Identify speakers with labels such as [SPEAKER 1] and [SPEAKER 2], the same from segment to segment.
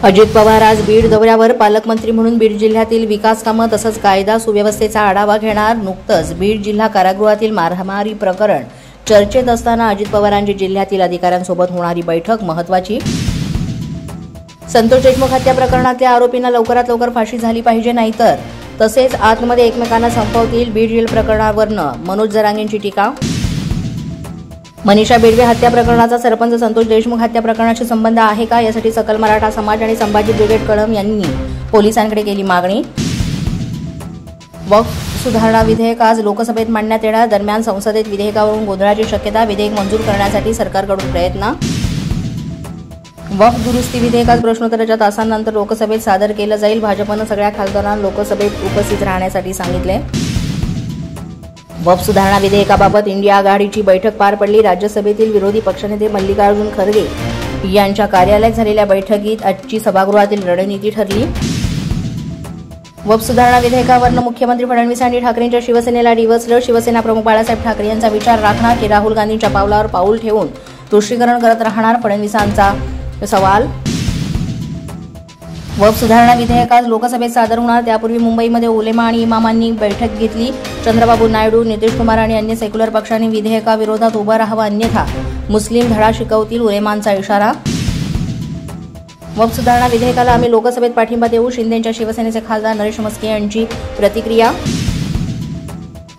[SPEAKER 1] अजित पवार आज बीड दौऱ्यावर पालकमंत्री म्हणून बीड जिल्ह्यातील विकास कामं तसंच कायदा सुव्यवस्थेचा आढावा घेणार। नुकतंच बीड जिल्हा कारागृहातील मारहाणारी प्रकरण चर्चेत असताना अजित पवारांची जिल्ह्यातील अधिकाऱ्यांसोबत होणारी बैठक महत्त्वाची। संतोष देशमुख हत्या प्रकरणातल्या आरोपींना लवकरात लवकर फाशी झाली पाहिजे, नाहीतर तसेच आतमध्ये एकमेकांना संपवतील। बीड जेल प्रकरणावरनं मनोज जरांगेंची टीका। मनीषा बेडवे हत्या प्रकरणाचा सरपंच संतोष देशमुख हत्या प्रकरणाशी संबंध आहे का, यासाठी सकल मराठा समाज आणि संभाजी ब्रिगेड कळम यांनी पोलिसांकडे केली मागणी। वक्फ सुधारणा विधेयक आज लोकसभेत मांडण्यात येणार। दरम्यान संसदेत विधेयकावरून गोंधळाची शक्यता, विधेयक मंजूर करण्यासाठी सरकारकडून प्रयत्न। वक्फ दुरुस्ती विधेयक आज प्रश्नोत्तराच्या तासांनंतर लोकसभेत सादर केलं जाईल। भाजपनं सगळ्या खासदारांना लोकसभेत उपस्थित राहण्यासाठी सांगितले। वक्फ सुधारणा विधेयकाबाबत इंडिया आघाडीची बैठक पार पडली। राज्यसभेतील विरोधी पक्षनेते मल्लिकार्जुन खरगे यांच्या कार्यालयात झालेल्या बैठकीत आजची सभागृहातील रणनीती ठरली। वक्फ सुधारणा विधेयकावरनं मुख्यमंत्री फडणवीस आणि ठाकरेंच्या शिवसेनेला डिवचलं। शिवसेना प्रमुख बाळासाहेब ठाकरे यांचा विचार राखणार की राहुल गांधींच्या पावलावर पाऊल ठेवून तुष्टीकरण करत राहणार, फडणवीसांचा सवाल। वक्फ सुधारणा विधेयक आज लोकसभेत सादर होणार। त्यापूर्वी मुंबईमध्ये उलेमा आणि इमामांनी बैठक घेतली। चंद्रबाबू नायडू, नितीश कुमार आणि अन्य सेक्युलर पक्षांनी विधेयकाविरोधात उभं राहावं, अन्यथा मुस्लिम धडा शिकवतील, उलेमांचा इशारा। वक्फ सुधारणा विधेयकाला आम्ही लोकसभेत पाठिंबा देऊ, शिंदेच्या शिवसेनेचे खासदार नरेश म्हस्के यांची प्रतिक्रिया।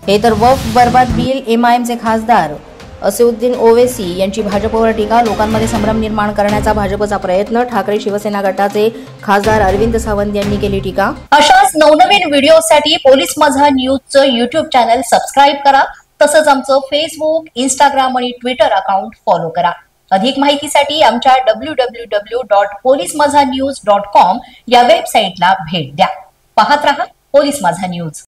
[SPEAKER 1] हे तर वक्फ बरबाद बिल, एमआयएमचे खासदार असदुद्दीन ओवैसी यांची भाजपवर टीका। लोकांमध्ये संभ्रम निर्माण करण्याचा भाजपचा प्रयत्न, ठाकरे शिवसेना गटाचे खासदार अरविंद सावंत यांनी केली टीका।
[SPEAKER 2] अशाच नवनवीन व्हिडिओसाठी पोलीस माझा न्यूजचं YouTube चॅनल सबस्क्राईब करा। तसंच आमचं फेसबुक, इंस्टाग्राम आणि ट्विटर अकाउंट फॉलो करा। अधिक माहितीसाठी आमच्या www.polismazhanews.com या वेबसाईटला भेट द्या। पाहत रहा पोलीस माझा न्यूज।